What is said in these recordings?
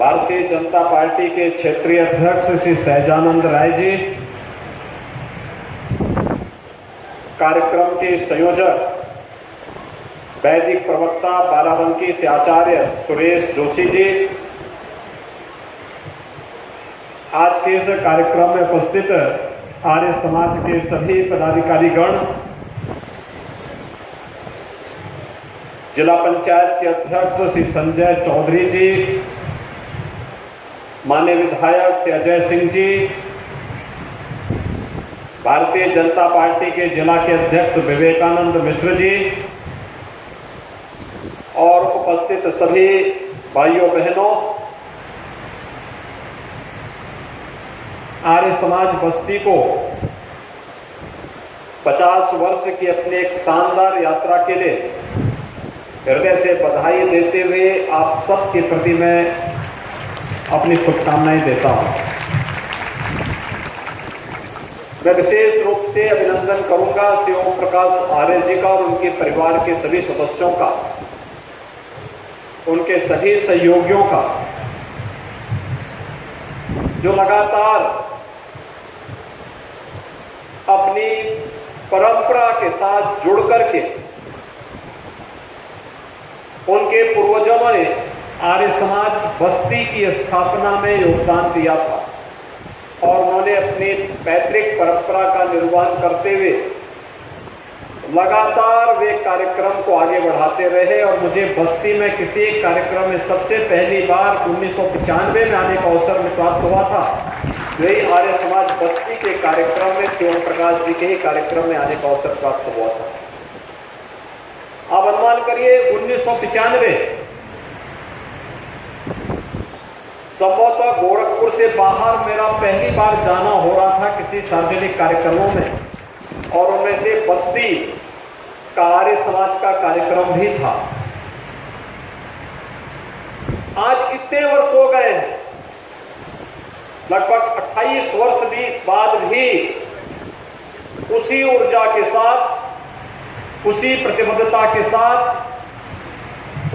Bharatiya Janata party के क्षेत्रीय अध्यक्ष श्री सहजानंद राय जी, कार्यक्रम के संयोजक वैदिक प्रवक्ता बाराबंकी से आचार्य सुरेश जोशी जी, आज के इस कार्यक्रम में उपस्थित आर्य समाज के सभी पदाधिकारीगण, जिला पंचायत के अध्यक्ष श्री संजय चौधरी जी, माननीय विधायक श्री अजय सिंह जी, भारतीय जनता पार्टी के जिला के अध्यक्ष विवेकानंद मिश्र जी और उपस्थित सभी भाइयों बहनों, आर्य समाज बस्ती को 50 वर्ष की अपनी एक शानदार यात्रा के लिए हृदय से बधाई देते हुए आप सबके प्रति मैं अपनी शुभकामनाएं देता हूं। मैं विशेष रूप से अभिनंदन करूंगा श्री ओम प्रकाश आर्य जी का और उनके परिवार के सभी सदस्यों का, उनके सभी सहयोगियों का, जो लगातार अपनी परंपरा के साथ जुड़ करके उनके पूर्वजों ने आर्य समाज बस्ती की स्थापना में योगदान दिया था और उन्होंने अपनी पैतृक परंपरा का निर्वहन करते हुए लगातार वे कार्यक्रम को आगे बढ़ाते रहे। और मुझे बस्ती में किसी एक कार्यक्रम में सबसे पहली बार 1995 में आने का अवसर में प्राप्त हुआ था। वही आर्य समाज बस्ती के कार्यक्रम में श्री ओम प्रकाश जी के ही कार्यक्रम में आने का अवसर प्राप्त हुआ था। आप अनुमान करिए 1995 संभवतः गोरखपुर से बाहर मेरा पहली बार जाना हो रहा था किसी सार्वजनिक कार्यक्रमों में, और उनमें से बस्ती का आर्य समाज का कार्यक्रम भी था। आज इतने वर्ष हो गए हैं, लगभग 28 वर्ष बाद भी उसी ऊर्जा के साथ, उसी प्रतिबद्धता के साथ,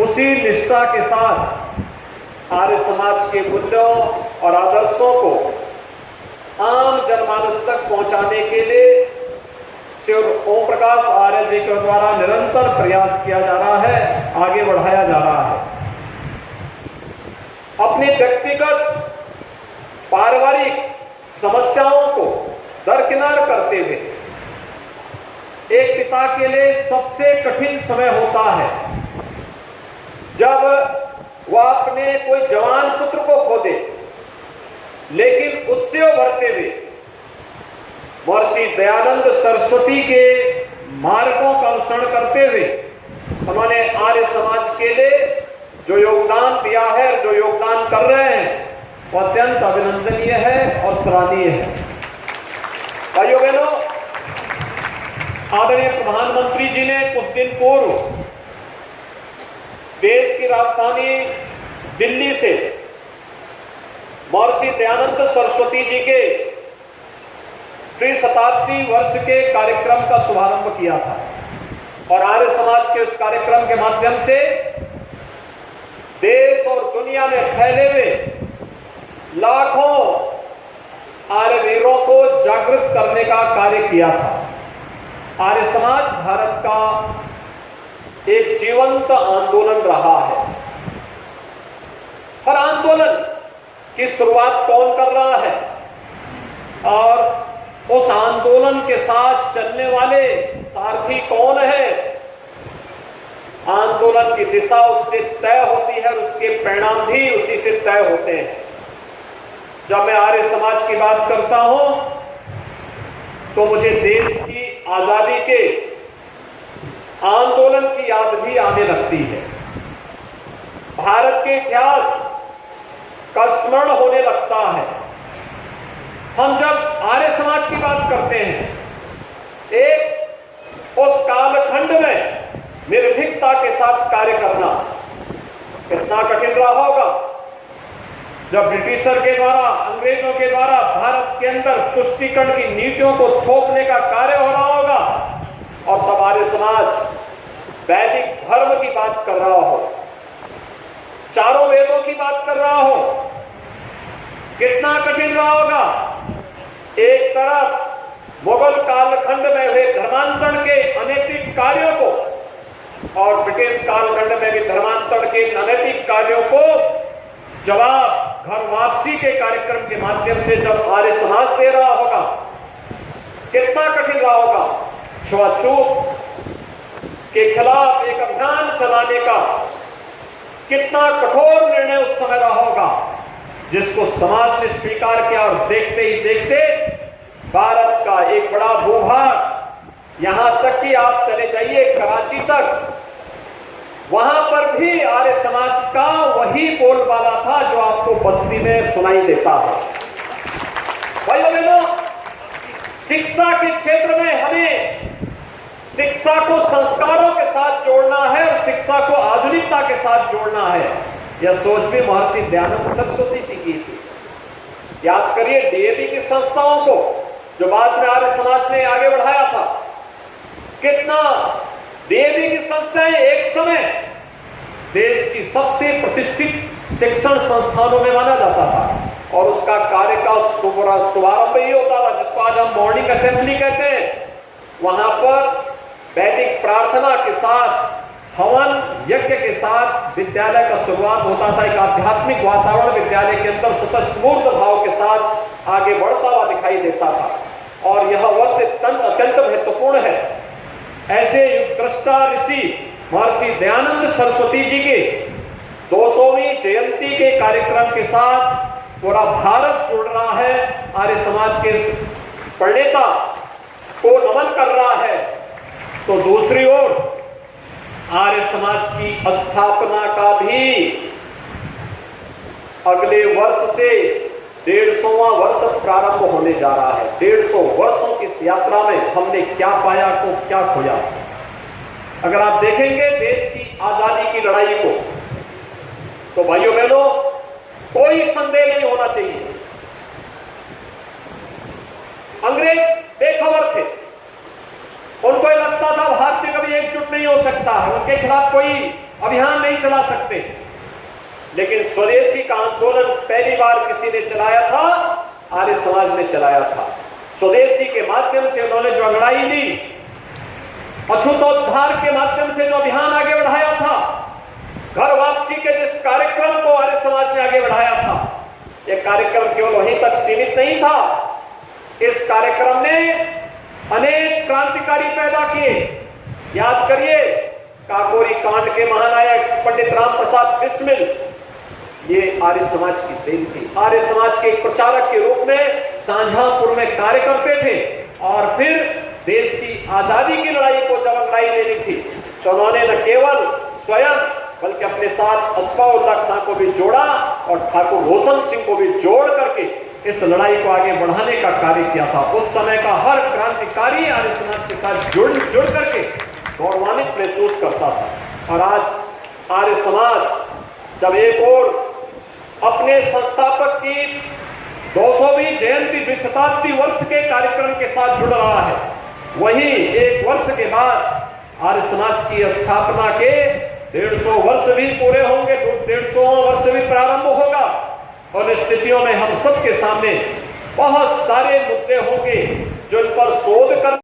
उसी निष्ठा के साथ आर्य समाज के मूल्यों और आदर्शों को आम जनमानस तक पहुंचाने के लिए श्री ओम प्रकाश आर्य जी के द्वारा निरंतर प्रयास किया जा रहा है, आगे बढ़ाया जा रहा है। अपनी व्यक्तिगत पारिवारिक समस्याओं को दरकिनार करते हुए एक पिता के लिए सबसे कठिन समय होता है जब वह अपने कोई जवान पुत्र को खो दे, लेकिन उससे उभरते हुए महर्षि दयानंद सरस्वती के मार्गों का अनुसरण करते हुए उन्होंने आर्य समाज के लिए जो योगदान दिया है, जो योगदान कर रहे हैं, वो अत्यंत अभिनंदनीय है और सराहनीय है। भाइयों बहनों, आदरणीय प्रधानमंत्री जी ने कुछ दिन पूर्व देश की राजधानी दिल्ली से महर्षि दयानंद सरस्वती जी के त्रिशताब्दी वर्ष के कार्यक्रम का शुभारंभ किया था और आर्य समाज के उस कार्यक्रम के माध्यम से देश और दुनिया में फैले हुए लाखों आर्य वीरों को जागृत करने का कार्य किया था। आर्य समाज भारत का एक जीवंत आंदोलन रहा है। हर आंदोलन की शुरुआत कौन कर रहा है और उस आंदोलन के साथ चलने वाले सारथी कौन है, आंदोलन की दिशा उससे तय होती है और उसके परिणाम भी उसी से तय होते हैं। जब मैं आर्य समाज की बात करता हूं तो मुझे देश की आजादी के आंदोलन की याद भी आने लगती है। भारत के इतिहास का स्मरण होने लगता है। हम जब आर्य समाज की बात करते हैं, एक उस कालखंड में निर्भीकता के साथ कार्य करना कितना कठिन रहा होगा, जब ब्रिटिशर के द्वारा, अंग्रेजों के द्वारा भारत के अंदर तुष्टीकरण की नीतियों को थोपने का कार्य हो रहा होगा और तब आर्य समाज वैदिक धर्म की बात कर रहा हो, चारों वेदों की बात कर रहा हो, कितना कठिन रहा होगा। एक तरफ मुगल कालखंड में हुए धर्मांतरण के अनैतिक कार्यों को और ब्रिटिश कालखंड में भी धर्मांतरण के अनैतिक कार्यों को जवाब घर वापसी के कार्यक्रम के माध्यम से जब आर्य समाज दे रहा होगा, कितना कठिन रहा होगा। छुआछूत के खिलाफ एक अभियान चलाने का कितना कठोर निर्णय उस समय रहा होगा, जिसको समाज ने स्वीकार किया। और देखते ही देखते भारत का एक बड़ा भूभाग, यहां तक कि आप चले जाइए कराची तक, वहां पर भी आर्य समाज का वही बोलबाला था जो आपको बस्ती में सुनाई देता है। भाइयों बहनों, शिक्षा के क्षेत्र में हमें शिक्षा को संस्कारों के साथ जोड़ना है और शिक्षा को आधुनिकता के साथ जोड़ना है। यह सोच भी महर्षि दयानंद सरस्वती जी की थी। याद करिए डीएवी की संस्थाओं को जो बाद में आर्य समाज ने आगे बढ़ाया था। कितना डीएवी की संस्थाएं एक समय देश की सबसे प्रतिष्ठित शिक्षण संस्थानों में माना जाता था और उसका कार्य का शुभारंभ ही होता था, जिसको आज हम मॉर्निंग असेंबली कहते हैं। वहां पर वैदिक प्रार्थना के साथ, हवन यज्ञ के साथ विद्यालय का शुरुआत होता था। एक आध्यात्मिक वातावरण विद्यालय के अंदर स्वतःस्फूर्त भाव के साथ आगे बढ़ता हुआ दिखाई देता था और यह वर्ष अत्यंत महत्वपूर्ण है। ऐसे युगद्रष्टा ऋषि महर्षि दयानंद सरस्वती जी के 200वीं जयंती के कार्यक्रम के साथ पूरा भारत जुड़ रहा है, आर्य समाज के प्रणेता को नमन कर रहा है। तो दूसरी ओर आर्य समाज की स्थापना का भी अगले वर्ष से 150वां वर्ष प्रारंभ होने जा रहा है। 150 वर्षों की इस यात्रा में हमने क्या पाया को क्या खोया। अगर आप देखेंगे देश की आजादी की लड़ाई को, तो भाइयों बहनों कोई संदेह नहीं होना चाहिए, अंग्रेज बेखबर थे। उनको लगता था भारतीय कभी एकजुट नहीं हो सकता, उनके खिलाफ कोई अभियान नहीं चला सकते। लेकिन स्वदेशी का आंदोलन पहली बार किसी ने चलाया था, आर्य समाज ने चलाया था। स्वदेशी के माध्यम से उन्होंने जो लड़ाई ली, अछूतोद्धार के माध्यम से जो अभियान आगे बढ़ाया था, घर वापसी के जिस कार्यक्रम को आर्य समाज ने आगे बढ़ाया था, यह कार्यक्रम केवल वहीं तक सीमित नहीं था। इस कार्यक्रम ने अनेक क्रांतिकारी पैदा किए। याद करिए काकोरी कांड के महानायक पंडित राम प्रसाद बिस्मिल, ये आर्य समाज की देन थी। आर्य समाज के एक प्रचारक के रूप में शाहजहांपुर में कार्य करते थे और फिर देश की आजादी की लड़ाई को जब लड़ाई लेनी थी तो उन्होंने न केवल स्वयं बल्कि अपने साथ अस्फाउल्लाह खां को भी जोड़ा और ठाकुर रोशन सिंह को भी जोड़ करके इस लड़ाई को आगे बढ़ाने का कार्य किया था। उस समय का हर क्रांतिकारी आर्य समाज के साथ जुड़ करके गौरवान्वित महसूस करता था। और आज आर्य समाज जब एक और अपने संस्थापक की 200वीं जयंती द्विशताब्दी वर्ष के कार्यक्रम के साथ जुड़ रहा है, वहीं एक वर्ष के बाद आर्य समाज की स्थापना के 150 वर्ष भी पूरे होंगे, 150वां वर्ष भी प्रारंभ होगा। और स्थितियों में हम सबके सामने बहुत सारे मुद्दे होंगे जिन पर शोध कर